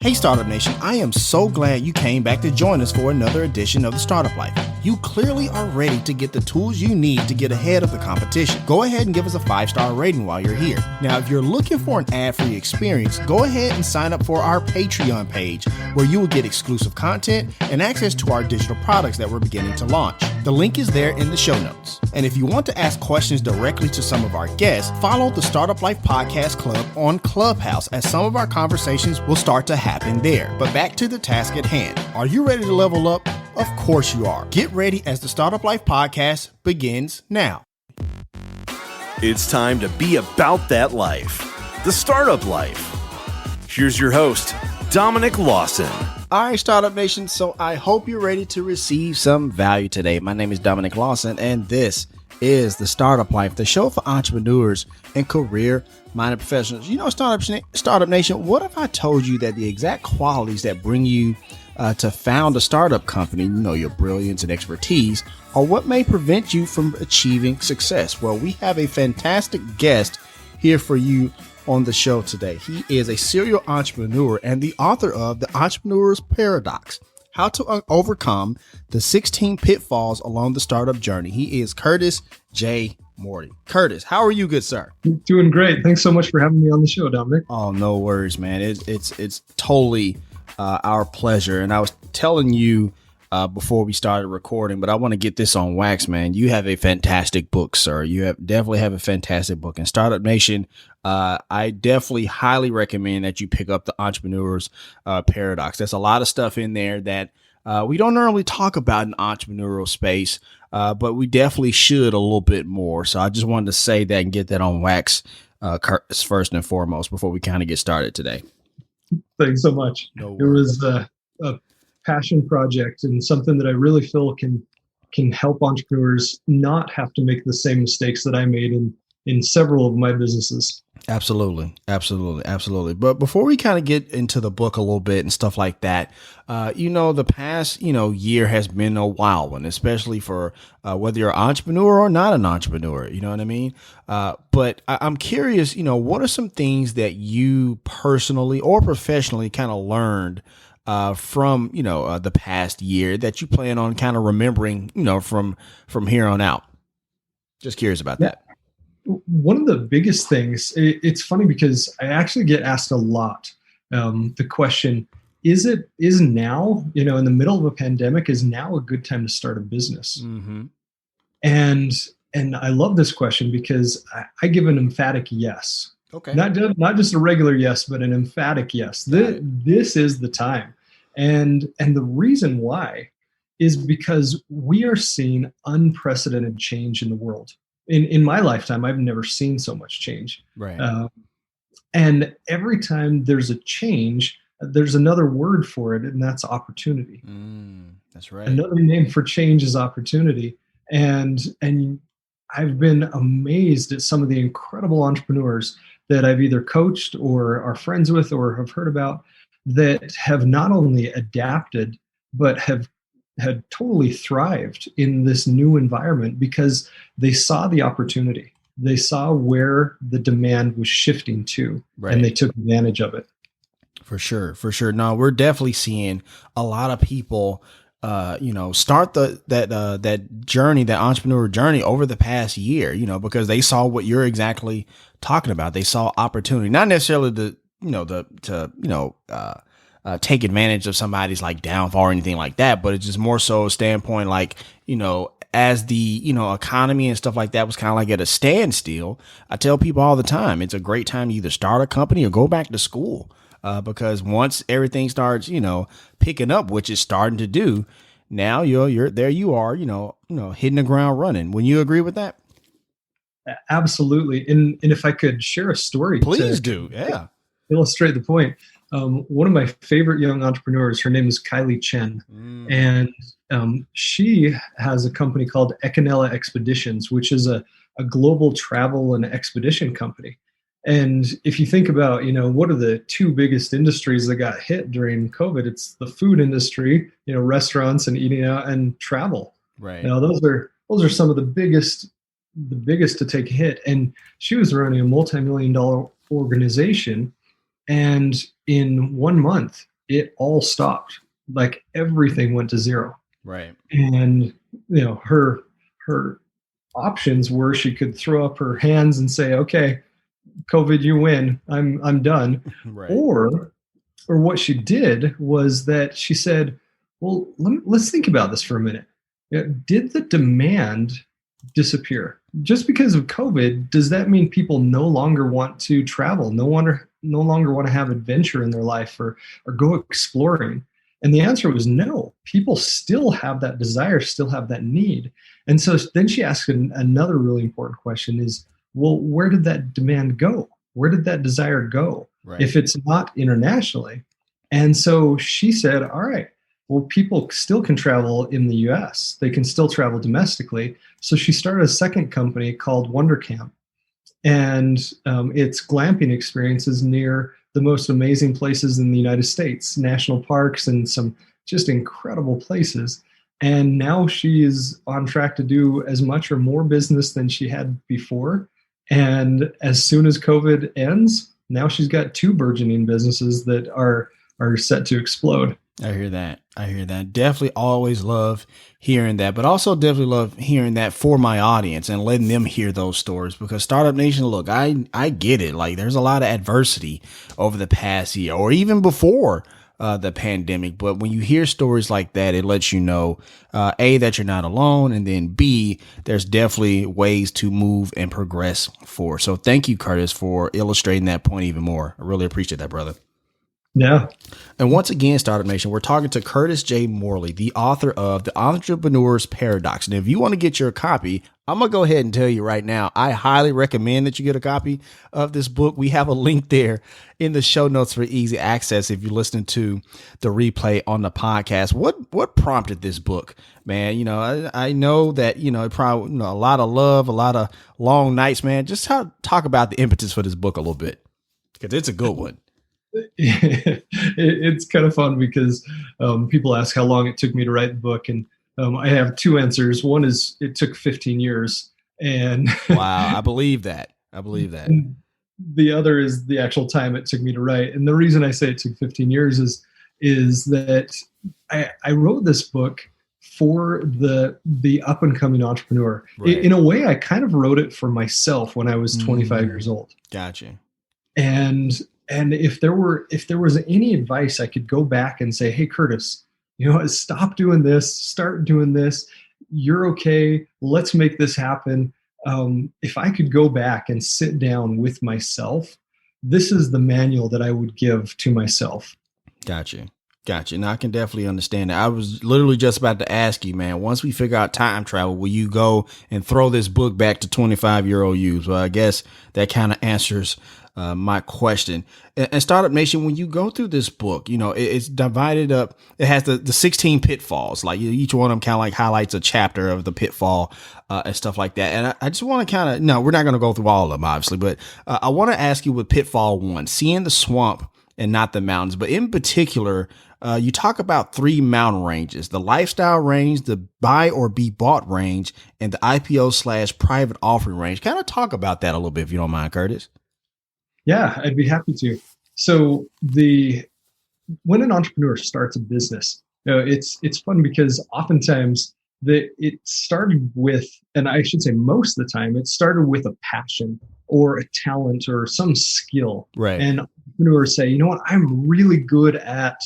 Hey Startup Nation, I am so glad you came back to join us for another edition of the Startup Life. You clearly are ready to get the tools you need to get ahead of the competition. Go ahead and give us a 5-star rating while you're here. Now, if you're looking for an ad-free experience, go ahead and sign up for our Patreon page, where you will get exclusive content and access to our digital products that we're beginning to launch. The link is there in the show notes. And if you want to ask questions directly to some of our guests, follow the Startup Life Podcast Club on Clubhouse, as some of our conversations will start to happen there. But back to the task at hand. Are you ready to level up? Of course you are. Get ready as the Startup Life Podcast begins now. It's time to be about that life, the startup life. Here's your host, Dominic Lawson. All right, Startup Nation. So I hope you're ready to receive some value today. My name is Dominic Lawson, and this is the Startup Life, the show for entrepreneurs and career-minded professionals. You know, Startup Nation, what if I told you that the exact qualities that bring you to found a startup company, you know, your brilliance and expertise, are what may prevent you from achieving success? Well, we have a fantastic guest here for you on the show today. He is a serial entrepreneur and the author of The Entrepreneur's Paradox: How to Overcome the 16 Pitfalls Along the Startup Journey. He is Curtis J. Morley. Curtis, how are you, good sir? Doing great. Thanks so much for having me on the show, Dominic. Oh, no worries, man. It's totally our pleasure. And I was telling you before we started recording, but I want to get this on wax, man. You have a fantastic book, sir. You definitely have a fantastic book. And Startup Nation, I definitely highly recommend that you pick up The Entrepreneur's Paradox. There's a lot of stuff in there that we don't normally talk about in entrepreneurial space, but we definitely should a little bit more. So I just wanted to say that and get that on wax first and foremost before we kind of get started today. Thanks so much. No it was a passion project and something that I really feel can help entrepreneurs not have to make the same mistakes that I made in several of my businesses. Absolutely. But before we kind of get into the book a little bit and stuff like that, the past, year has been a wild one, especially for whether you're an entrepreneur or not an entrepreneur, you know what I mean? But I'm curious, what are some things that you personally or professionally kind of learned from, the past year that you plan on kind of remembering, from here on out? Just curious about that. One of the biggest things, it's funny because I actually get asked a lot the question, is now, in the middle of a pandemic, is now a good time to start a business? Mm-hmm. And I love this question because I give an emphatic yes. Okay. Not just a regular yes, but an emphatic yes. This is the time. And the reason why is because we are seeing unprecedented change in the world. In my lifetime, I've never seen so much change. Right. And every time there's a change, there's another word for it, and that's opportunity. That's right. Another name for change is opportunity. And I've been amazed at some of the incredible entrepreneurs that I've either coached or are friends with or have heard about that have not only adapted, but have had totally thrived in this new environment because they saw the opportunity. They saw where the demand was shifting to, right, and they took advantage of it. For sure. No, we're definitely seeing a lot of people, start that journey, that entrepreneur journey over the past year, because they saw what you're exactly talking about. They saw opportunity, not necessarily take advantage of somebody's like downfall or anything like that, but it's just more so a standpoint like, as the, economy and stuff like that was kind of like at a standstill. I tell people all the time, it's a great time to either start a company or go back to school. Because once everything starts, picking up, which it's starting to do, now you're there. You are, hitting the ground running. When you agree with that? Absolutely. And if I could share a story, please do. Yeah. Illustrate the point. One of my favorite young entrepreneurs, her name is Kylie Chen, and she has a company called Ecanella Expeditions, which is a global travel and expedition company. And if you think about, what are the two biggest industries that got hit during COVID? It's the food industry, restaurants and eating out, and travel. Right. Those are some of the biggest to take a hit. And she was running a multi-million-dollar organization. And in 1 month, it all stopped. Like everything went to zero. Right. And her options were she could throw up her hands and say, okay, COVID, you win. I'm done. Right. Or what she did was that she said, well, let's think about this for a minute. Did the demand disappear? Just because of COVID, does that mean people no longer want to travel, no longer want to have adventure in their life or go exploring? And the answer was no. People still have that desire, still have that need. And so then she asked another really important question is, well, where did that demand go? Where did that desire go? Right. If it's not internationally? And so she said, all right, well, people still can travel in the US. They can still travel domestically. So she started a second company called Wonder Camp. And it's glamping experiences near the most amazing places in the United States, national parks and some just incredible places. And now she is on track to do as much or more business than she had before. And as soon as COVID ends, now she's got 2 burgeoning businesses that are set to explode. I hear that. Definitely always love hearing that, but also definitely love hearing that for my audience and letting them hear those stories, because Startup Nation, look, I get it. Like, there's a lot of adversity over the past year or even before the pandemic. But when you hear stories like that, it lets you know, A, that you're not alone. And then B, there's definitely ways to move and progress forward. So thank you, Curtis, for illustrating that point even more. I really appreciate that, brother. Yeah. And once again, Startup Nation, we're talking to Curtis J. Morley, the author of The Entrepreneur's Paradox. And if you want to get your copy, I'm going to go ahead and tell you right now, I highly recommend that you get a copy of this book. We have a link there in the show notes for easy access if you're listening to the replay on the podcast. What prompted this book, man? You know, I know that, it probably a lot of love, a lot of long nights, man. Just talk about the impetus for this book a little bit, because it's a good one. It's kind of fun because people ask how long it took me to write the book, and I have 2 answers. One is it took 15 years, and wow, I believe that. The other is the actual time it took me to write. And the reason I say it took 15 years is that I wrote this book for the up and coming entrepreneur. Right. In a way, I kind of wrote it for myself when I was 25 years old. Gotcha. And if there was any advice I could go back and say, hey, Curtis, stop doing this, start doing this. You're okay. Let's make this happen. If I could go back and sit down with myself, this is the manual that I would give to myself. Gotcha. Now I can definitely understand that. I was literally just about to ask you, man, once we figure out time travel, will you go and throw this book back to 25-year-old you? Well, I guess that kind of answers my question. And Startup Nation, when you go through this book, it's divided up. It has the 16 pitfalls. Like each one of them kind of like highlights a chapter of the pitfall and stuff like that. And I just want to we're not going to go through all of them, obviously, but I want to ask you with pitfall 1, seeing the swamp and not the mountains. But in particular, you talk about 3 mountain ranges: the lifestyle range, the buy or be bought range, and the IPO/private offering range. Kind of talk about that a little bit, if you don't mind, Curtis. Yeah, I'd be happy to. So when an entrepreneur starts a business, it's fun because oftentimes it started with, and I should say most of the time, it started with a passion or a talent or some skill. Right. And entrepreneurs say, you know what, I'm really good at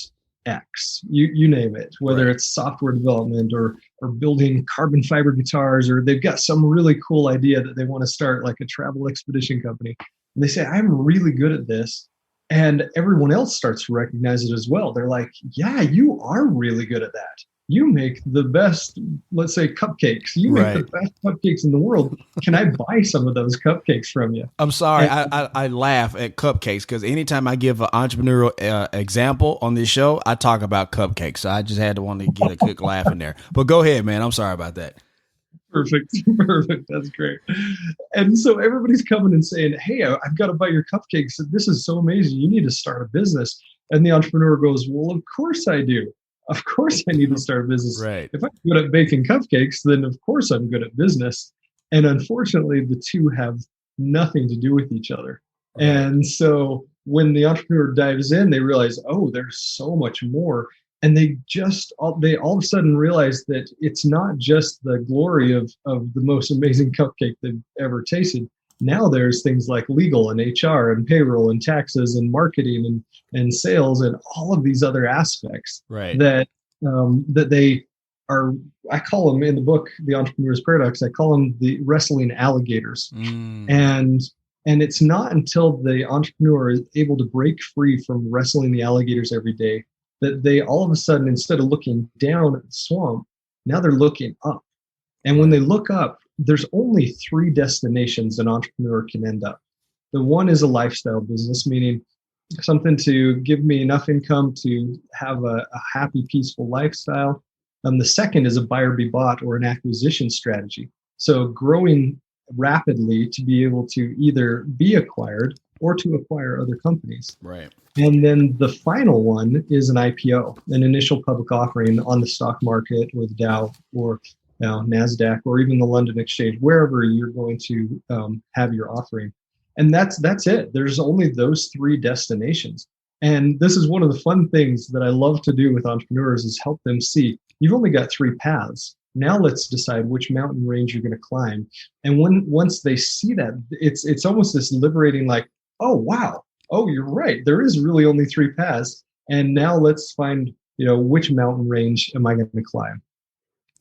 X, you name it, whether it's software development or building carbon fiber guitars, or they've got some really cool idea that they want to start, like a travel expedition company. And they say, I'm really good at this. And everyone else starts to recognize it as well. They're like, yeah, you are really good at that. You make the best, let's say, cupcakes. You make the best cupcakes in the world. Can I buy some of those cupcakes from you? I'm sorry. I laugh at cupcakes because anytime I give an entrepreneurial example on this show, I talk about cupcakes. So I just had to want to get a quick laugh in there. But go ahead, man. I'm sorry about that. Perfect. That's great. And so everybody's coming and saying, hey, I've got to buy your cupcakes. This is so amazing. You need to start a business. And the entrepreneur goes, well, of course I do. Of course I need to start a business. Right. If I'm good at baking cupcakes, then of course I'm good at business. And unfortunately, the two have nothing to do with each other. And so when the entrepreneur dives in, they realize, oh, there's so much more. And they all of a sudden realize that it's not just the glory of the most amazing cupcake they've ever tasted. Now there's things like legal and HR and payroll and taxes and marketing and sales and all of these other aspects Right. that they are. I call them in the book, The Entrepreneur's Paradox. I call them the wrestling alligators. And it's not until the entrepreneur is able to break free from wrestling the alligators every day that they all of a sudden, instead of looking down at the swamp, now they're looking up. And when they look up, there's only 3 destinations an entrepreneur can end up. The one is a lifestyle business, meaning something to give me enough income to have a happy, peaceful lifestyle. The second is a buyer be bought or an acquisition strategy. So growing rapidly to be able to either be acquired or to acquire other companies. Right. And then the final one is an IPO, an initial public offering on the stock market or the Dow or NASDAQ or even the London Exchange, wherever you're going to have your offering. And that's it. There's only those 3 destinations. And this is one of the fun things that I love to do with entrepreneurs is help them see you've only got 3 paths. Now let's decide which mountain range you're going to climb. And once they see that, it's almost this liberating, like, oh, wow. Oh, you're right. There is really only 3 paths. And now let's find, which mountain range am I going to climb?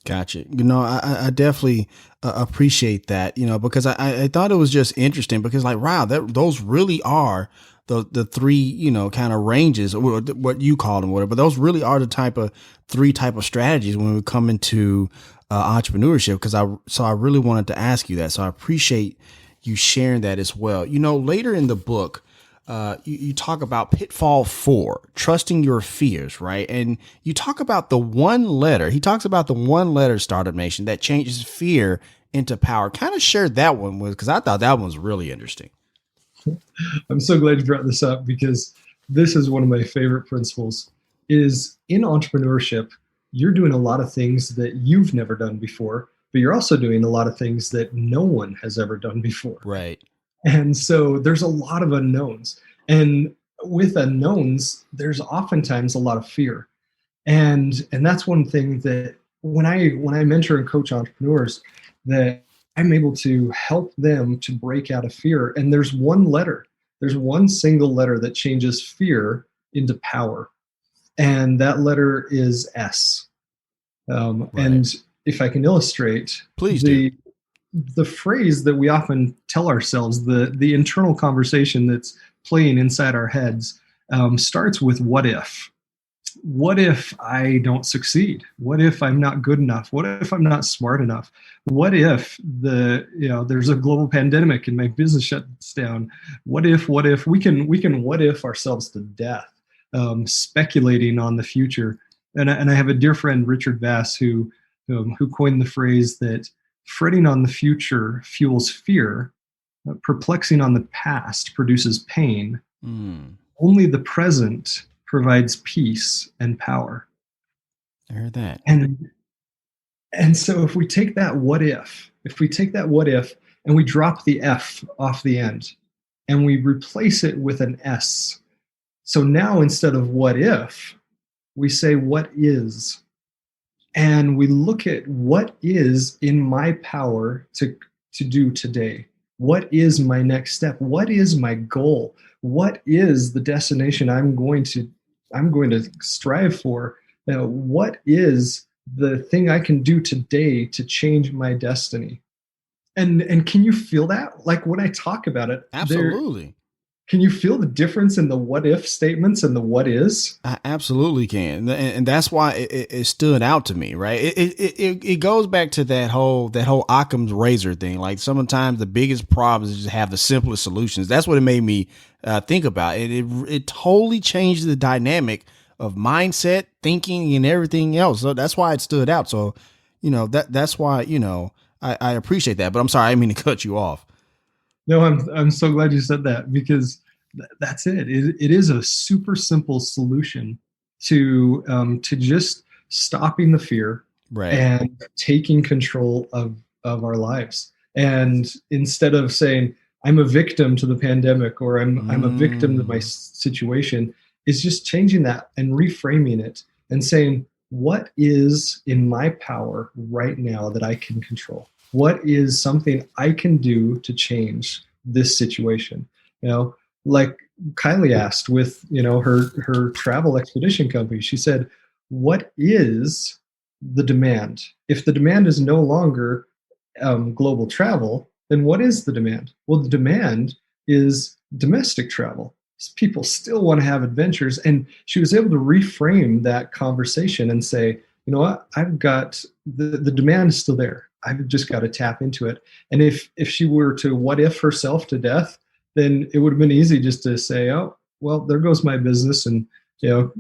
Gotcha. I definitely appreciate that, because I thought it was just interesting because like, wow, those really are the 3, kind of ranges, or what you call them, whatever, but those really are the 3 type of strategies when we come into entrepreneurship. So I really wanted to ask you that. So I appreciate you sharing that as well. Later in the book, you talk about pitfall 4, trusting your fears, right? And you talk about the one letter. He talks about the one letter, Startup Nation, that changes fear into power. Kind of shared that one with, because I thought that one was really interesting. I'm so glad you brought this up because this is one of my favorite principles. Is in entrepreneurship, you're doing a lot of things that you've never done before, but you're also doing a lot of things that no one has ever done before. Right. And so there's a lot of unknowns. And with unknowns, there's oftentimes a lot of fear. And that's one thing that when I mentor and coach entrepreneurs, that I'm able to help them to break out of fear. And there's one single letter that changes fear into power. And that letter is S. Right. And if I can illustrate, please do. The phrase that we often tell ourselves, the internal conversation that's playing inside our heads, starts with what if? What if I don't succeed? What if I'm not good enough? What if I'm not smart enough? What if there's a global pandemic and my business shuts down? What if we can what if ourselves to death, speculating on the future? And I have a dear friend, Richard Bass, who coined the phrase that fretting on the future fuels fear, perplexing on the past produces pain. Only the present provides peace and power. I heard that. And so if we take that what if and we drop the F off the end and we replace it with an S. So now instead of what if, we say what is. And we look at what is in my power to do today. What is my next step? What is my goal? What is the destination I'm going to strive for? What is the thing I can do today to change my destiny? And can you feel that? Like when I talk about it, absolutely. Can you feel the difference in the what if statements and the what is? I absolutely can. And that's why it stood out to me, right? It goes back to that whole Occam's razor thing. Like sometimes the biggest problems is just have the simplest solutions. That's what it made me think about. It totally changed the dynamic of mindset, thinking, and everything else. So that's why it stood out. So, that's why, I appreciate that. But I'm sorry, I didn't mean to cut you off. No, I'm so glad you said that because that's it. It is a super simple solution to just stopping the fear, right, and taking control of our lives. And instead of saying, I'm a victim to the pandemic, or I'm a victim to my situation, is just changing that and reframing it and saying, what is in my power right now that I can control? What is something I can do to change this situation? Like Kylie asked with, her travel expedition company, she said, what is the demand? If the demand is no longer global travel, then what is the demand? Well, the demand is domestic travel. People still want to have adventures. And she was able to reframe that conversation and say, you know what, I've got the demand is still there. I've just got to tap into it. And if she were to what if herself to death, then it would have been easy just to say, oh, well, there goes my business, and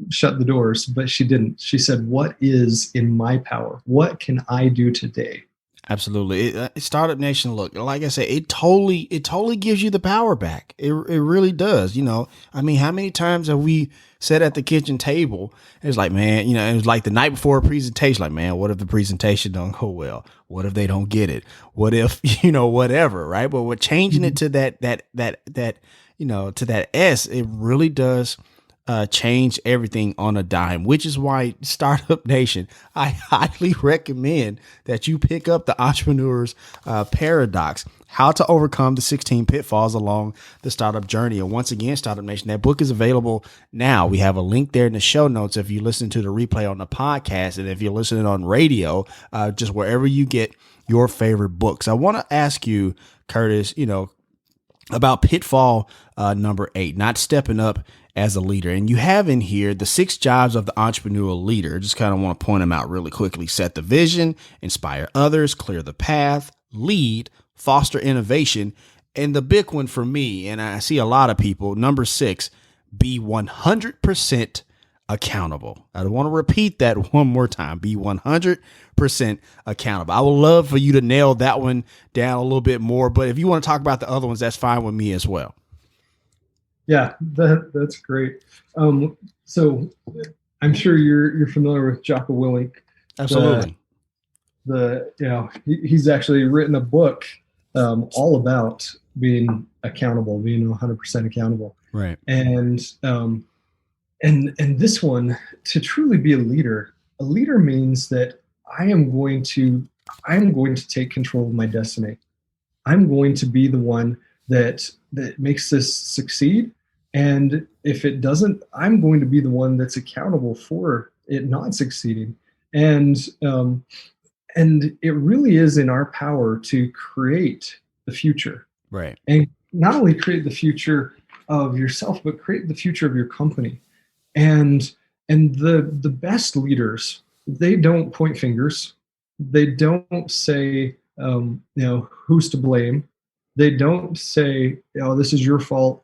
shut the doors. But she didn't. She said, what is in my power? What can I do today? Absolutely. Startup Nation, look, like I said, it totally gives you the power back. It really does. I mean, how many times have we sat at the kitchen table? It's like, man, it was like the night before a presentation, like, man, what if the presentation don't go well? What if they don't get it? What if, whatever, right? But we're changing it to that, to that S, it really does change everything on a dime, which is why Startup Nation, I highly recommend that you pick up the Entrepreneur's Paradox, How to Overcome the 16 Pitfalls Along the Startup Journey. And once again, Startup Nation, that book is available now. We have a link there in the show notes if you listen to the replay on the podcast, and if you're listening on radio, just wherever you get your favorite books. I want to ask you, Curtis, about pitfall number 8, not stepping up as a leader. And you have in here the 6 jobs of the entrepreneurial leader. Just kind of want to point them out really quickly. Set the vision, inspire others, clear the path, lead, foster innovation. And the big one for me, and I see a lot of people, number 6, be 100% accountable. I want to repeat that one more time. Be 100% accountable. I would love for you to nail that one down a little bit more, but if you want to talk about the other ones, that's fine with me as well. Yeah, that's great. So I'm sure you're familiar with Jocko Willink. Absolutely. He's actually written a book all about being accountable, being 100% accountable. Right. And this one, to truly be a leader means that I am going to take control of my destiny. I'm going to be the one that makes this succeed. And if it doesn't, I'm going to be the one that's accountable for it not succeeding. And it really is in our power to create the future. Right. And not only create the future of yourself, but create the future of your company. And the best leaders, they don't point fingers. They don't say, who's to blame. They don't say, this is your fault.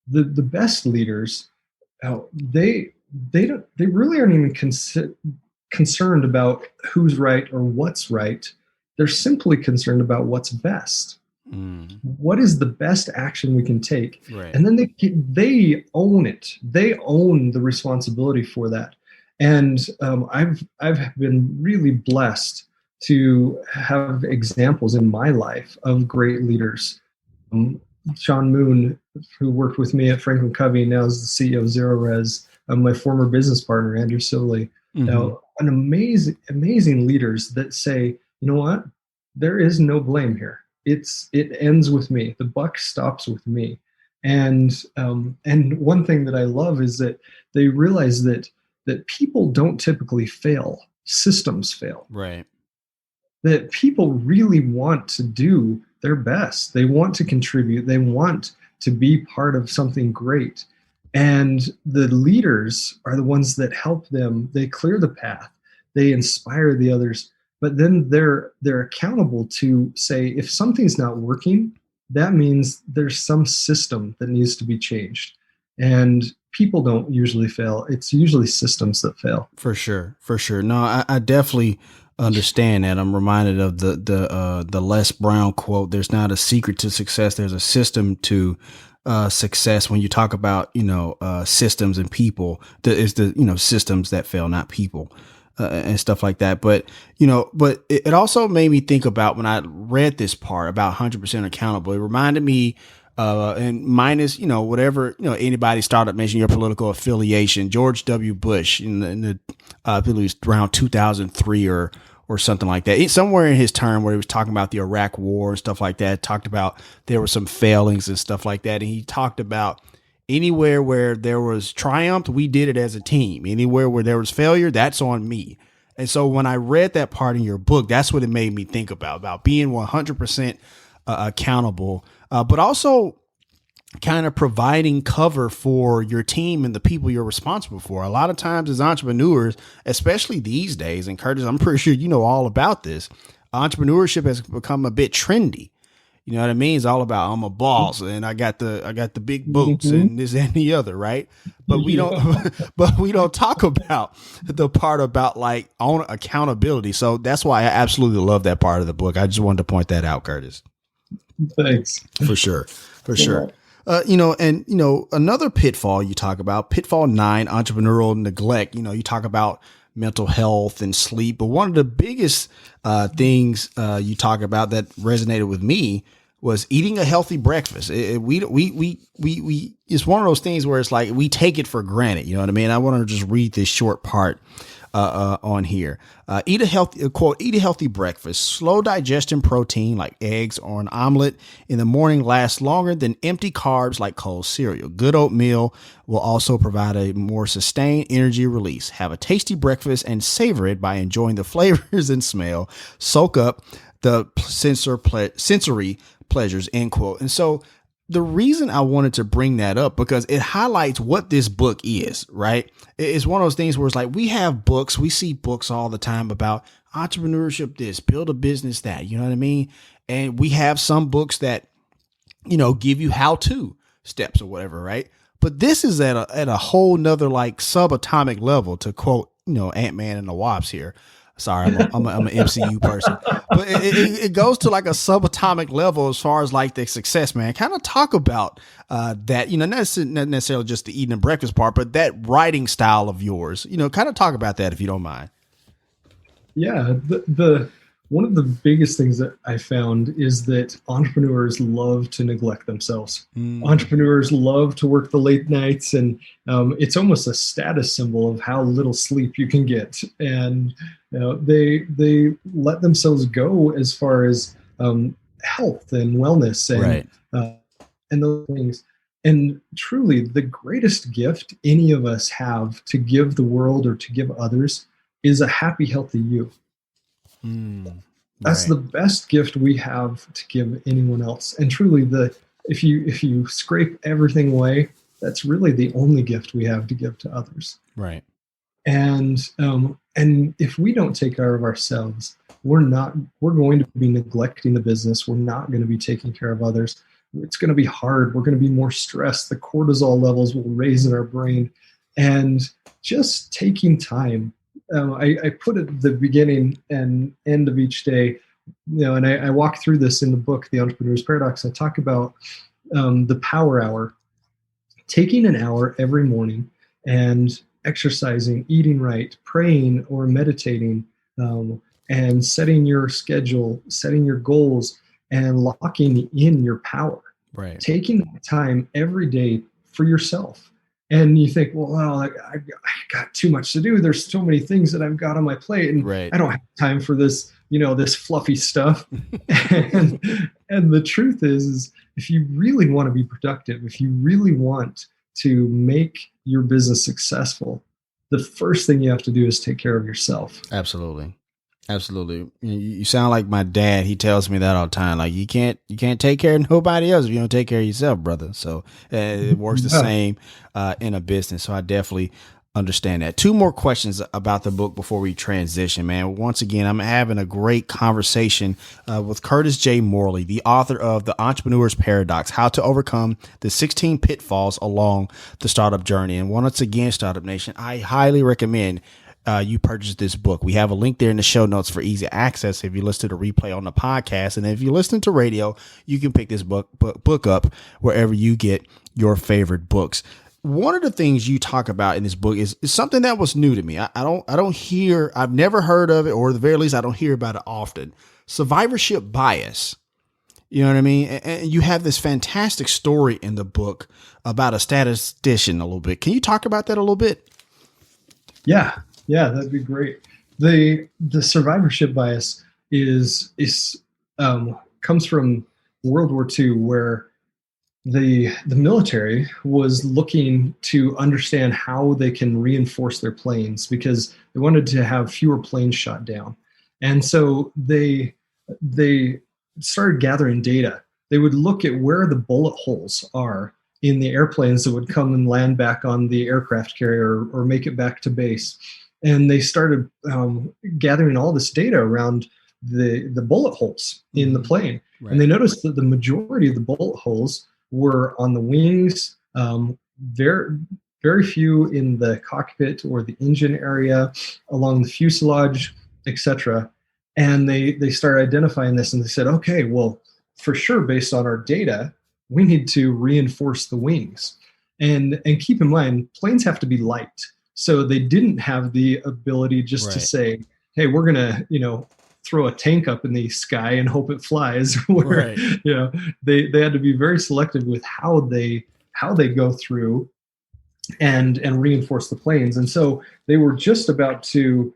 The best leaders, they really aren't even concerned about who's right or what's right. They're simply concerned about what's best. What is the best action we can take? Right. And then they own it. They own the responsibility for that. And I've been really blessed to have examples in my life of great leaders. Sean Moon, who worked with me at FranklinCovey, now is the CEO of Zero Res. My former business partner, Andrew Silley. An amazing leaders that say, you know what? There is no blame here. It ends with me. The buck stops with me. And one thing that I love is that they realize that people don't typically fail. Systems fail. Right. That people really want to do their best. They want to contribute. They want to be part of something great. And the leaders are the ones that help them. They clear the path. They inspire the others. But then they're accountable to say, if something's not working, that means there's some system that needs to be changed. And people don't usually fail. It's usually systems that fail. For sure. No, I definitely understand that. I'm reminded of the Les Brown quote. There's not a secret to success. There's a system to success. When you talk about, systems and people, it's the systems that fail, not people. And stuff like that. But it also made me think about when I read this part about 100% accountable. It reminded me and minus, whatever, anybody startup mention your political affiliation. George W. Bush in the I believe it was around 2003 or something like that. Somewhere in his term where he was talking about the Iraq War and stuff like that, talked about there were some failings and stuff like that. And he talked about anywhere where there was triumph, we did it as a team. Anywhere where there was failure, that's on me. And so when I read that part in your book, that's what it made me think about being 100% accountable, but also kind of providing cover for your team and the people you're responsible for. A lot of times as entrepreneurs, especially these days, and Curtis, I'm pretty sure you know all about this, entrepreneurship has become a bit trendy. You know what I mean? It's all about I'm a boss and I got the big boots and this and the other, right? But we don't talk about the part about like own accountability. So that's why I absolutely love that part of the book. I just wanted to point that out, Curtis. Thanks. For sure. Another pitfall you talk about, pitfall 9, entrepreneurial neglect. You talk about mental health and sleep, but one of the biggest things you talk about that resonated with me was eating a healthy breakfast. We it's one of those things where it's like we take it for granted. You know what I mean? I want to just read this short part on here. Eat a healthy breakfast. Slow digestion protein like eggs or an omelet in the morning lasts longer than empty carbs like cold cereal. Good oatmeal will also provide a more sustained energy release. Have a tasty breakfast and savor it by enjoying the flavors and smell. Soak up the sensory pleasures, end quote. And so the reason I wanted to bring that up, because it highlights what this book is, right? It's one of those things where it's like, we have books, we see books all the time about entrepreneurship, this, build a business, that, you know what I mean? And we have some books that, give you how-to steps or whatever, right? But this is at a whole nother like subatomic level, to quote, Ant-Man and the Wasp here. Sorry, I'm an MCU person, but it goes to like a subatomic level as far as like the success, man. Kind of talk about that, not necessarily just the eating and breakfast part, but that writing style of yours. Kind of talk about that if you don't mind. Yeah, the one of the biggest things that I found is that entrepreneurs love to neglect themselves. Entrepreneurs love to work the late nights, and it's almost a status symbol of how little sleep you can get. And they let themselves go as far as health and wellness and those things. And truly, the greatest gift any of us have to give the world or to give others is a happy, healthy you. That's the best gift we have to give anyone else. And truly, if you scrape everything away, that's really the only gift we have to give to others. Right. And if we don't take care of ourselves, we're going to be neglecting the business. We're not going to be taking care of others. It's going to be hard. We're going to be more stressed. The cortisol levels will raise in our brain. And just taking time. I put at the beginning and end of each day, and I walk through this in the book, The Entrepreneur's Paradox. I talk about the power hour, taking an hour every morning and exercising, eating right, praying or meditating, and setting your schedule, setting your goals, and locking in your power. Right. Taking that time every day for yourself. And you think, well, I got too much to do. There's so many things that I've got on my plate, and I don't have time for this, this fluffy stuff. and the truth is if you really want to be productive, if you really want to make your business successful, the first thing you have to do is take care of yourself. Absolutely. You sound like my dad. He tells me that all the time. Like you can't take care of nobody else if you don't take care of yourself, brother. So it works the same in a business. So I definitely understand that. 2 more questions about the book before we transition, man. Once again, I'm having a great conversation with Curtis J. Morley, the author of The Entrepreneur's Paradox, How to Overcome the 16 Pitfalls Along the Startup Journey. And once again, Startup Nation, I highly recommend you purchase this book. We have a link there in the show notes for easy access if you listen to the replay on the podcast. And if you listen to radio, you can pick this book up wherever you get your favorite books. One of the things you talk about in this book is something that was new to me. I've never heard of it, or at the very least, I don't hear about it often. Survivorship bias. You know what I mean? And you have this fantastic story in the book about a statistician a little bit. Can you talk about that a little bit? Yeah, that'd be great. The survivorship bias comes from World War II, where the military was looking to understand how they can reinforce their planes, because they wanted to have fewer planes shot down. And so they started gathering data. They would look at where the bullet holes are in the airplanes that would come and land back on the aircraft carrier or make it back to base. And they started gathering all this data around the bullet holes in the plane. Right. And they noticed that the majority of the bullet holes were on the wings, very, very few in the cockpit or the engine area, along the fuselage, etc. And they started identifying this, and they said, okay, well, for sure, based on our data, we need to reinforce the wings. And keep in mind, planes have to be light. So they didn't have the ability just to say, hey, we're going to, throw a tank up in the sky and hope it flies. Where, they had to be very selective with how they go through and reinforce the planes. And so they were just about to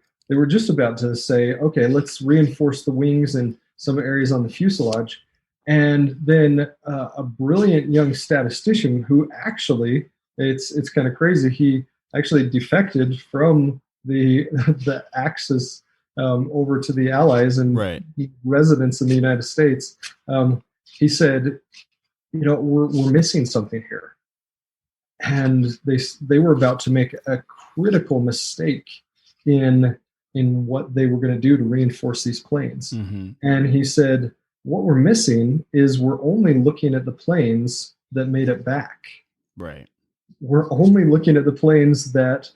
say, okay, let's reinforce the wings and some areas on the fuselage. And then a brilliant young statistician who actually, it's kind of crazy, he actually defected from the Axis over to the Allies and residents in the United States. He said, we're missing something here. And they were about to make a critical mistake in what they were going to do to reinforce these planes. Mm-hmm. And he said, what we're missing is we're only looking at the planes that made it back. Right. We're only looking at the planes that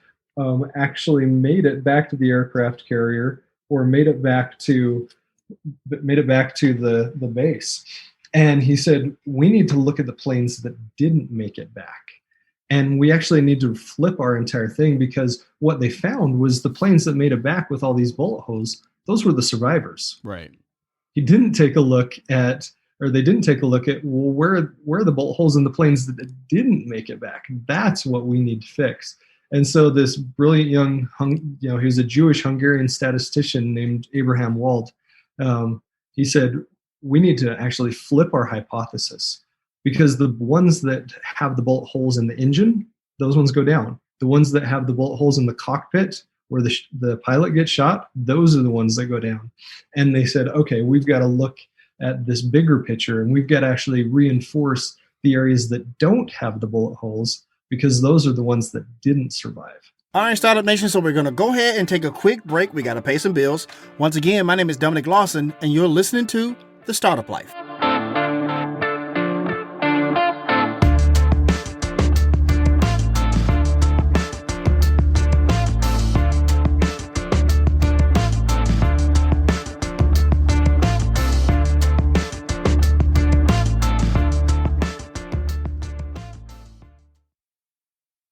actually made it back to the aircraft carrier or made it back to the base. And he said, we need to look at the planes that didn't make it back. And we actually need to flip our entire thing, because what they found was the planes that made it back with all these bullet holes, those were the survivors. Right. They didn't take a look at well, where are the bullet holes in the planes that didn't make it back? That's what we need to fix. And so this brilliant young, he was a Jewish Hungarian statistician named Abraham Wald. He said, we need to actually flip our hypothesis, because the ones that have the bullet holes in the engine, those ones go down. The ones that have the bullet holes in the cockpit where the pilot gets shot, those are the ones that go down. And they said, okay, we've got to look at this bigger picture, and we've got to actually reinforce the areas that don't have the bullet holes, because those are the ones that didn't survive. All right, Startup Nation, so we're going to go ahead and take a quick break. We got to pay some bills. Once again, my name is Dominic Lawson, and you're listening to The Startup Life.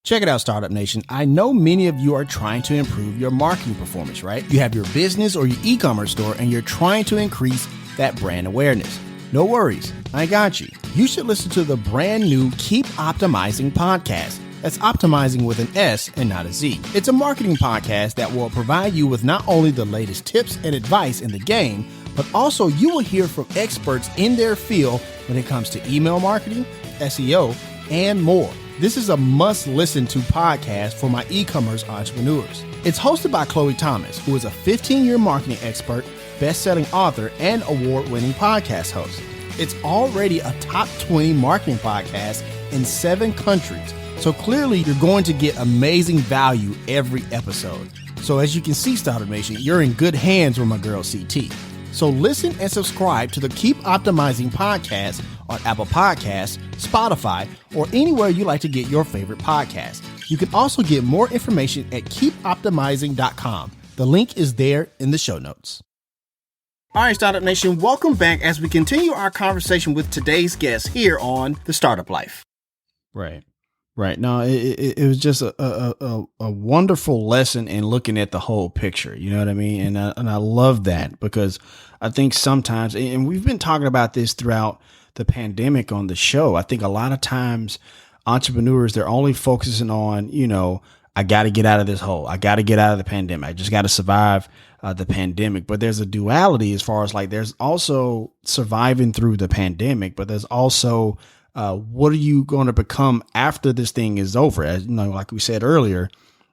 Check it out, Startup Nation. I know many of you are trying to improve your marketing performance, right? You have your business or your e-commerce store and you're trying to increase that brand awareness. No worries, I got you. You should listen to the brand new Keep Optimizing podcast. That's optimizing with an S and not a Z. It's a marketing podcast that will provide you with not only the latest tips and advice in the game, but also you will hear from experts in their field when it comes to email marketing, SEO, and more. This is a must-listen-to podcast for my e-commerce entrepreneurs. It's hosted by Chloe Thomas, who is a 15-year marketing expert, best-selling author, and award-winning podcast host. It's already a top 20 marketing podcast in 7 countries. So clearly, you're going to get amazing value every episode. So as you can see, Startup Nation, you're in good hands with my girl CT. So listen and subscribe to the Keep Optimizing podcast on Apple Podcasts, Spotify, or anywhere you like to get your favorite podcast. You can also get more information at keepoptimizing.com. The link is there in the show notes. All right, Startup Nation, welcome back as we continue our conversation with today's guest here on The Startup Life. Right. Right. No, it was just a wonderful lesson in looking at the whole picture. You know what I mean? And I love that because I think sometimes, and we've been talking about this throughout the pandemic on the show. I think a lot of times entrepreneurs, they're only focusing on, I got to get out of this hole. I got to get out of the pandemic. I just got to survive the pandemic. But there's a duality as far as like, there's also surviving through the pandemic, but there's also what are you going to become after this thing is over? As like we said earlier,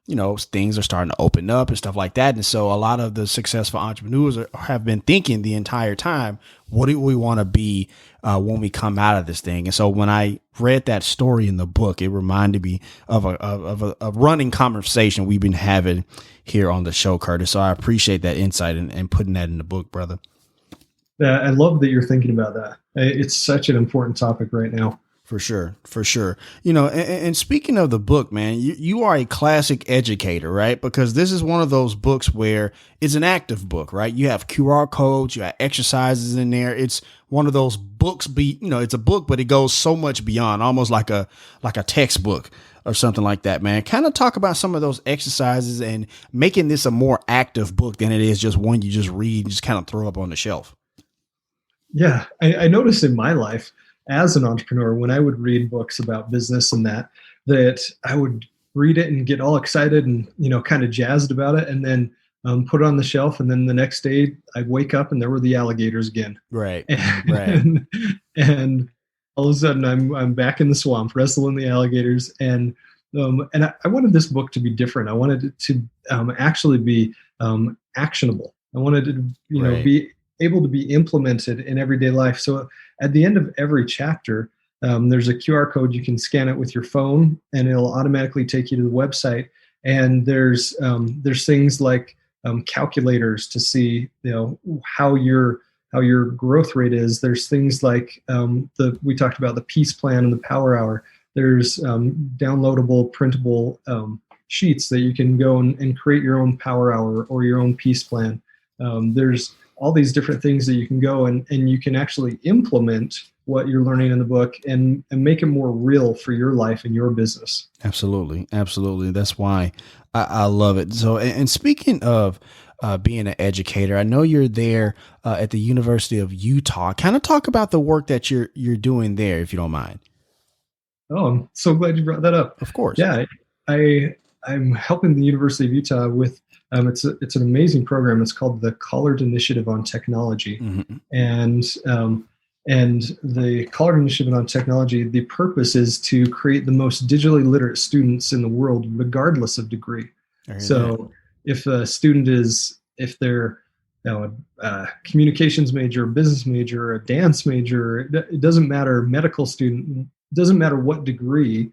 things are starting to open up and stuff like that. And so a lot of the successful entrepreneurs have been thinking the entire time, what do we want to be when we come out of this thing? And so when I read that story in the book, it reminded me of a running conversation we've been having here on the show, Curtis. So I appreciate that insight and putting that in the book, brother. I love that you're thinking about that. It's such an important topic right now. For sure. And speaking of the book, man, you are a classic educator, right? Because this is one of those books where it's an active book, right? You have QR codes, you have exercises in there. It's one of those books, it's a book, but it goes so much beyond, almost like a textbook or something like that, man. Kind of talk about some of those exercises and making this a more active book than it is just one you just read and just kind of throw up on the shelf. Yeah, I noticed in my life as an entrepreneur, when I would read books about business and that I would read it and get all excited and, kind of jazzed about it, and then put it on the shelf. And then the next day I'd wake up and there were the alligators again. Right. And all of a sudden I'm back in the swamp wrestling the alligators. And I wanted this book to be different. I wanted it to actually be actionable. I wanted it to, be able to be implemented in everyday life. So at the end of every chapter, there's a QR code. You can scan it with your phone and it'll automatically take you to the website. And there's things like calculators to see, how your growth rate is. There's things like we talked about the peace plan and the power hour. There's downloadable, printable sheets that you can go and create your own power hour or your own peace plan. There's all these different things that you can go and you can actually implement what you're learning in the book and make it more real for your life and your business. Absolutely. That's why I love it. So, and speaking of being an educator, I know you're there at the University of Utah. Kind of talk about the work that you're doing there, if you don't mind. Oh, I'm so glad you brought that up. Of course. Yeah, I'm helping the University of Utah with it's an amazing program. It's called the Collard Initiative on Technology. Mm-hmm. And the Collard Initiative on Technology, the purpose is to create the most digitally literate students in the world, regardless of degree. So if a student if they're a communications major, a business major, a dance major, it doesn't matter, medical student, it doesn't matter what degree,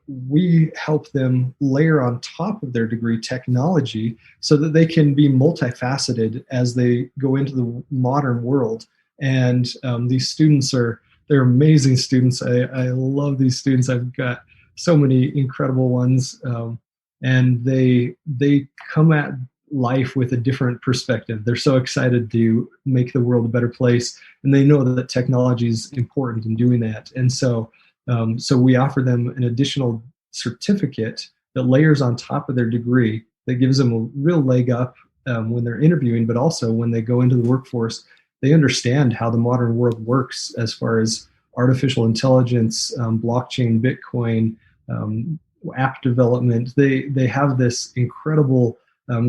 we help them layer on top of their degree technology so that they can be multifaceted as they go into the modern world. And these students they're amazing students. I love these students. I've got so many incredible ones. And they come at life with a different perspective. They're so excited to make the world a better place. And they know that technology is important in doing that. And so we offer them an additional certificate that layers on top of their degree that gives them a real leg up when they're interviewing, but also when they go into the workforce, they understand how the modern world works as far as artificial intelligence, blockchain, Bitcoin, app development. They have this incredible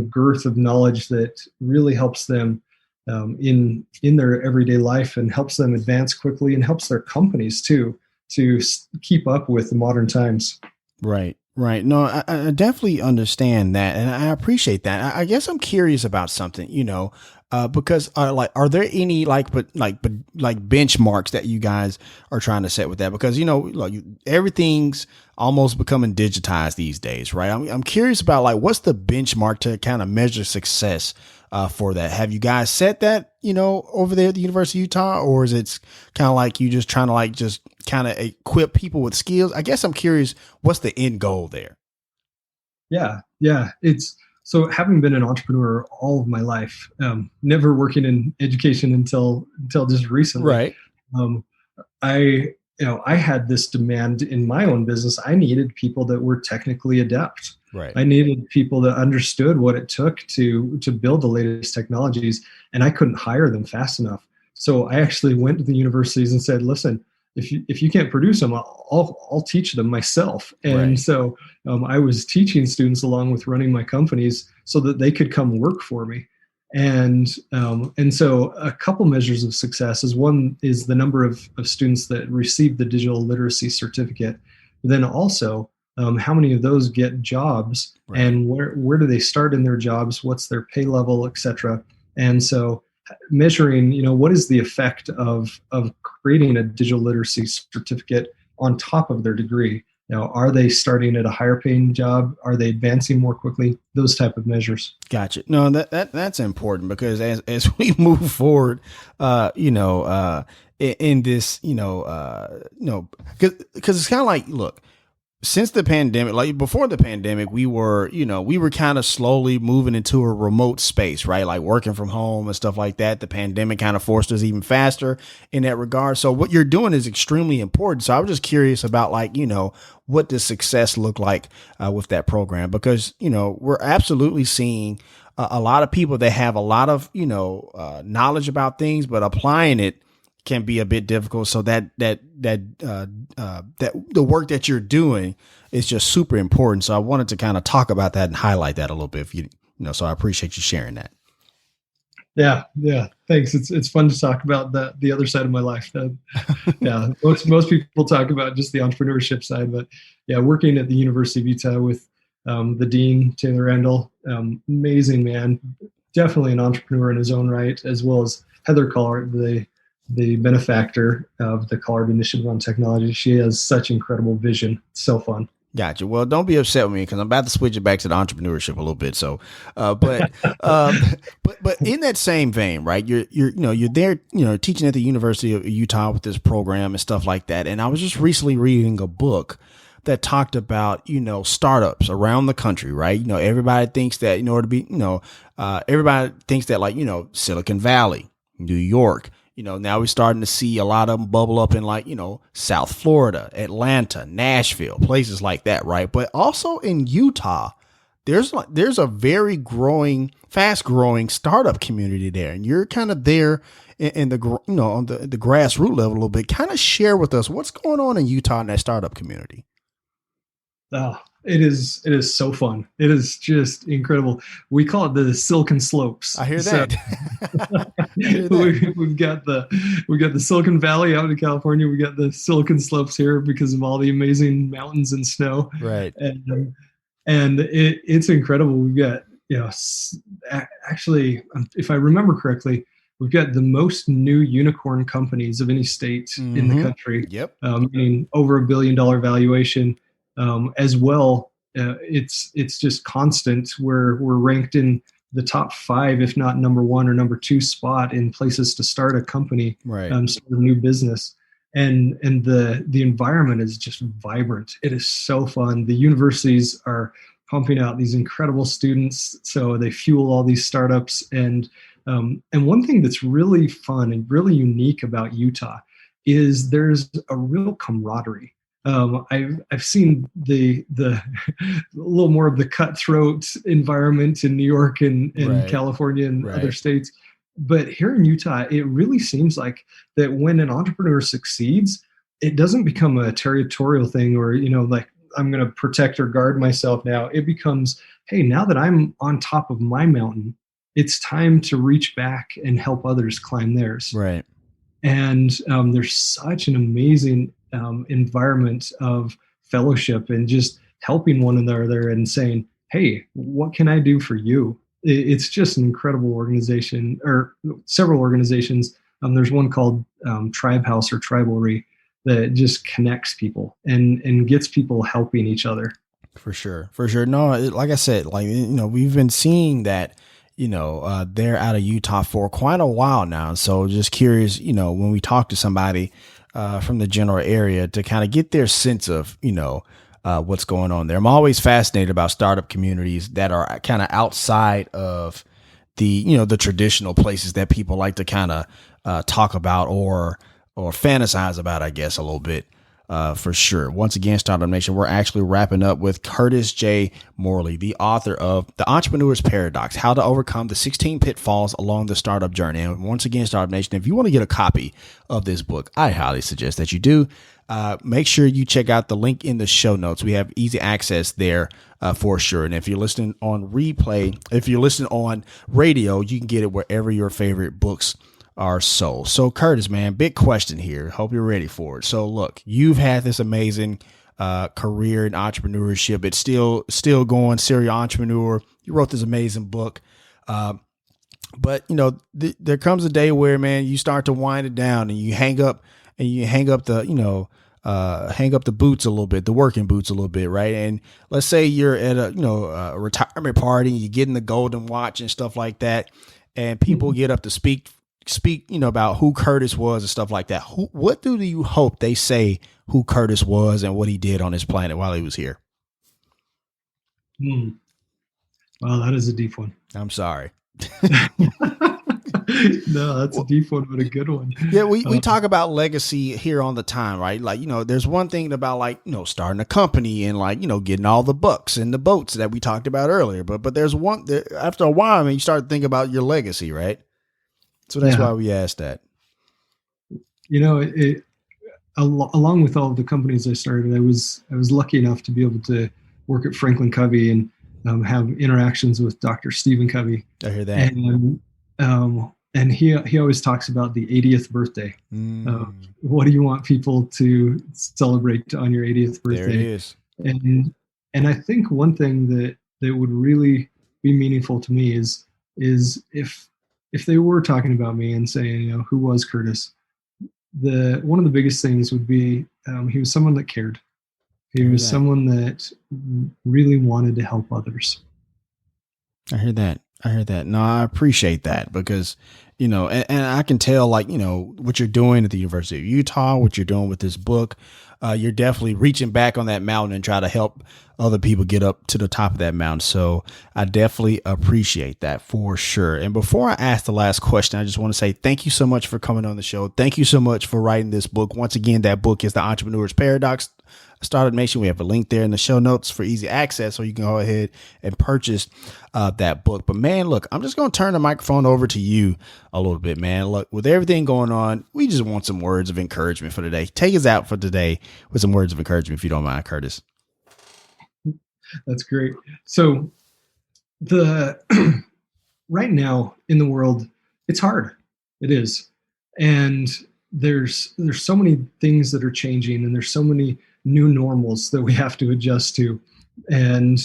girth of knowledge that really helps them in their everyday life and helps them advance quickly and helps their companies too to keep up with the modern times. Right. No, I definitely understand that. And I appreciate that. I guess I'm curious about something, because are there any benchmarks that you guys are trying to set with that? Because, everything's almost becoming digitized these days, right? I'm curious about what's the benchmark to kind of measure success for that? Have you guys set that, over there at the University of Utah, or is it kind of like you just trying to just kind of equip people with skills? I guess I'm curious, what's the end goal there? Yeah. It's so having been an entrepreneur all of my life, never working in education until just recently. Right. I I had this demand in my own business. I needed people that were technically adept. Right. I needed people that understood what it took to build the latest technologies, and I couldn't hire them fast enough. So I actually went to the universities and said, listen, if you can't produce them, I'll teach them myself. And so I was teaching students along with running my companies so that they could come work for me. And so a couple measures of success is, one is the number of students that receive the digital literacy certificate. But then also, how many of those get jobs, and where do they start in their jobs? What's their pay level, et cetera? And so measuring, what is the effect of creating a digital literacy certificate on top of their degree? Are they starting at a higher paying job? Are they advancing more quickly? Those type of measures. Gotcha. No, that's important, because as we move forward, in this, because it's kind of like, look, since the pandemic, like before the pandemic, we were kind of slowly moving into a remote space, right? Like working from home and stuff like that. The pandemic kind of forced us even faster in that regard. So what you're doing is extremely important. So I was just curious about, like, what does success look like with that program? Because, we're absolutely seeing a lot of people that have a lot of, knowledge about things, but applying it can be a bit difficult. So that the work that you're doing is just super important. So I wanted to kind of talk about that and highlight that a little bit, so I appreciate you sharing that. Yeah. Thanks. It's fun to talk about the other side of my life. Most people talk about just the entrepreneurship side, but working at the University of Utah with the dean, Taylor Randall, amazing man, definitely an entrepreneur in his own right, as well as Heather Collard, the benefactor of the Collard Initiative on Technology. She has such incredible vision. It's so fun. Gotcha. Well, don't be upset with me, because I'm about to switch it back to the entrepreneurship a little bit. So, but in that same vein, right? You're there, teaching at the University of Utah with this program and stuff like that. And I was just recently reading a book that talked about, startups around the country, right? Everybody thinks that in order to be, everybody thinks that, like, Silicon Valley, New York. Now we're starting to see a lot of them bubble up in, like, South Florida, Atlanta, Nashville, places like that, right? But also in Utah, there's a very fast growing startup community there, and you're kind of there in the on the grassroots level a little bit. Kind of share with us what's going on in Utah in that startup community. Oh, it is so fun. It is just incredible. We call it the Silicon Slopes. I hear that. We've got the Silicon Valley out in California. We got the Silicon Slopes here because of all the amazing mountains and snow. Right. And it's incredible. We've got, actually, if I remember correctly, we've got the most new unicorn companies of any state in the country. Yep. Meaning over $1 billion valuation. As well, it's just constant. We're ranked in the top 5, if not number 1 or number 2 spot in places to start a company, right? Start a new business, and the environment is just vibrant. It is so fun. The universities are pumping out these incredible students, so they fuel all these startups. And one thing that's really fun and really unique about Utah is there's a real camaraderie. I've seen the a little more of the cutthroat environment in New York and California and other states, but here in Utah, it really seems like that when an entrepreneur succeeds, it doesn't become a territorial thing or like I'm going to protect or guard myself now. It becomes, hey, now that I'm on top of my mountain, it's time to reach back and help others climb theirs. Right. And there's such an amazing environment of fellowship and just helping one another and saying, hey, what can I do for you? It's just an incredible organization, or several organizations. There's one called Tribe House or Tribalry that just connects people and gets people helping each other. For sure. No, like I said, we've been seeing that, they're out of Utah for quite a while now. So just curious, when we talk to somebody from the general area to kind of get their sense of, what's going on there. I'm always fascinated about startup communities that are kind of outside of the, the traditional places that people like to kind of talk about or or fantasize about, I guess, a little bit. For sure. Once again, Startup Nation, we're actually wrapping up with Curtis J. Morley, the author of The Entrepreneur's Paradox, How to Overcome the 16 Pitfalls Along the Startup Journey. And once again, Startup Nation, if you want to get a copy of this book, I highly suggest that you do. Make sure you check out the link in the show notes. We have easy access there for sure. And if you're listening on replay, if you're listening on radio, you can get it wherever your favorite books are sold. So Curtis, man, big question here. Hope you're ready for it. So look, you've had this amazing career in entrepreneurship. It's still going, serial entrepreneur. You wrote this amazing book. But you know, there comes a day where, man, you start to wind it down and you hang up the, hang up the boots a little bit, the working boots a little bit. Right. And let's say you're at a retirement party, you get in the golden watch and stuff like that. And people get up to speak, about who Curtis was and stuff like that. What do you hope they say who Curtis was and what he did on this planet while he was here? Well, that is a deep one. I'm sorry. No, that's a deep one, but a good one. Yeah, we talk about legacy here on the time, right? Like, there's one thing about starting a company and getting all the books and the boats that we talked about earlier. But there's one after a while, you start to think about your legacy, right? So that's why we asked that. Along with all of the companies I started, I was lucky enough to be able to work at FranklinCovey and have interactions with Dr. Stephen Covey. I hear that. And he always talks about the 80th birthday. What do you want people to celebrate on your 80th birthday? There it is. And I think one thing that would really be meaningful to me is if they were talking about me and saying, who was Curtis? One of the biggest things would be he was someone that cared. He was someone that really wanted to help others. I hear that. No, I appreciate that because, and I can tell what you're doing at the University of Utah, what you're doing with this book. You're definitely reaching back on that mountain and try to help other people get up to the top of that mountain. So I definitely appreciate that for sure. And before I ask the last question, I just want to say thank you so much for coming on the show. Thank you so much for writing this book. Once again, that book is The Entrepreneur's Paradox. Startup Nation, we have a link there in the show notes for easy access, so you can go ahead and purchase that book. But man, look, I'm just going to turn the microphone over to you a little bit, man. Look, with everything going on, we just want some words of encouragement for today. Take us out for today with some words of encouragement, if you don't mind, Curtis. That's great. So right now in the world, it's hard. It is. And there's so many things that are changing, and there's so many new normals that we have to adjust to. And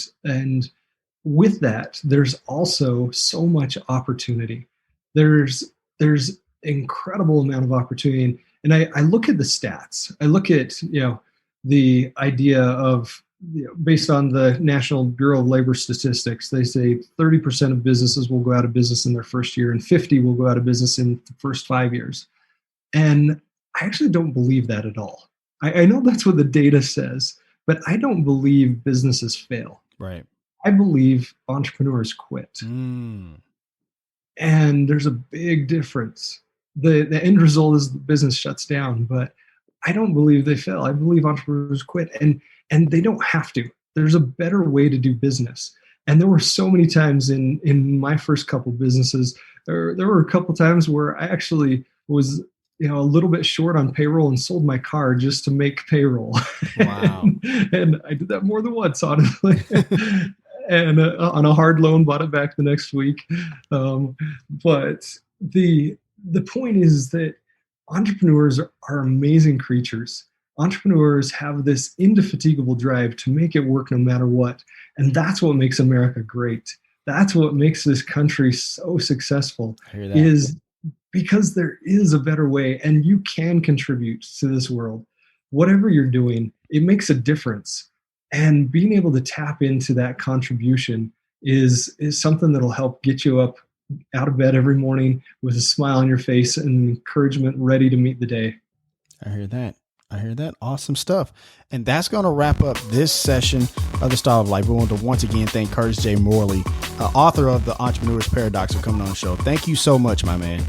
with that, there's also so much opportunity. There's incredible amount of opportunity. And I look at the stats. I look at, the idea of, based on the National Bureau of Labor Statistics, they say 30% of businesses will go out of business in their first year and 50 will go out of business in the first 5 years. And I actually don't believe that at all. I know that's what the data says, but I don't believe businesses fail. Right. I believe entrepreneurs quit. And there's a big difference. The end result is the business shuts down, but I don't believe they fail. I believe entrepreneurs quit, and they don't have to. There's a better way to do business. And there were so many times in my first couple businesses, there were a couple times where I actually was a little bit short on payroll and sold my car just to make payroll. Wow. and I did that more than once, honestly. And on a hard loan, bought it back the next week. But the point is that entrepreneurs are amazing creatures. Entrepreneurs have this indefatigable drive to make it work no matter what. And that's what makes America great. That's what makes this country so successful, is because there is a better way, and you can contribute to this world. Whatever you're doing, it makes a difference. And being able to tap into that contribution is something that'll help get you up out of bed every morning with a smile on your face and encouragement, ready to meet the day. I hear that. Awesome stuff. And that's going to wrap up this session of The Startup Life. We want to once again thank Curtis J. Morley, author of The Entrepreneur's Paradox, for coming on the show. Thank you so much, my man.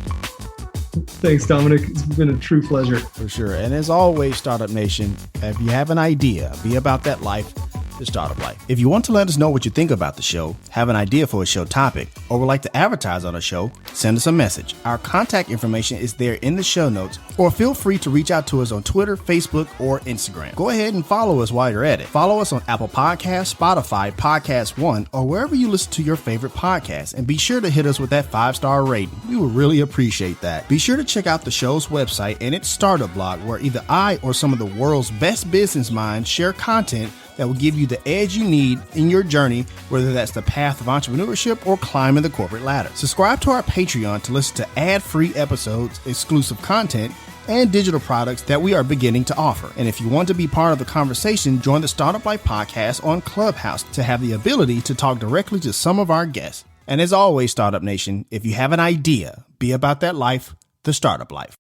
Thanks, Dominic. It's been a true pleasure. For sure. And as always, Startup Nation, if you have an idea, be about that life, the startup life. If you want to let us know what you think about the show, have an idea for a show topic, or would like to advertise on a show, send us a message. Our contact information is there in the show notes, or feel free to reach out to us on Twitter, Facebook, or Instagram. Go ahead and follow us while you're at it. Follow us on Apple Podcasts, Spotify, Podcast One, or wherever you listen to your favorite podcast, and be sure to hit us with that 5-star rating. We would really appreciate that. Be sure to check out the show's website and its startup blog, where either I or some of the world's best business minds share content that will give you the edge you need in your journey, whether that's the path of entrepreneurship or climbing the corporate ladder. Subscribe to our Patreon to listen to ad-free episodes, exclusive content, and digital products that we are beginning to offer. And if you want to be part of the conversation, join the Startup Life podcast on Clubhouse to have the ability to talk directly to some of our guests. And as always, Startup Nation, if you have an idea, be about that life, the startup life.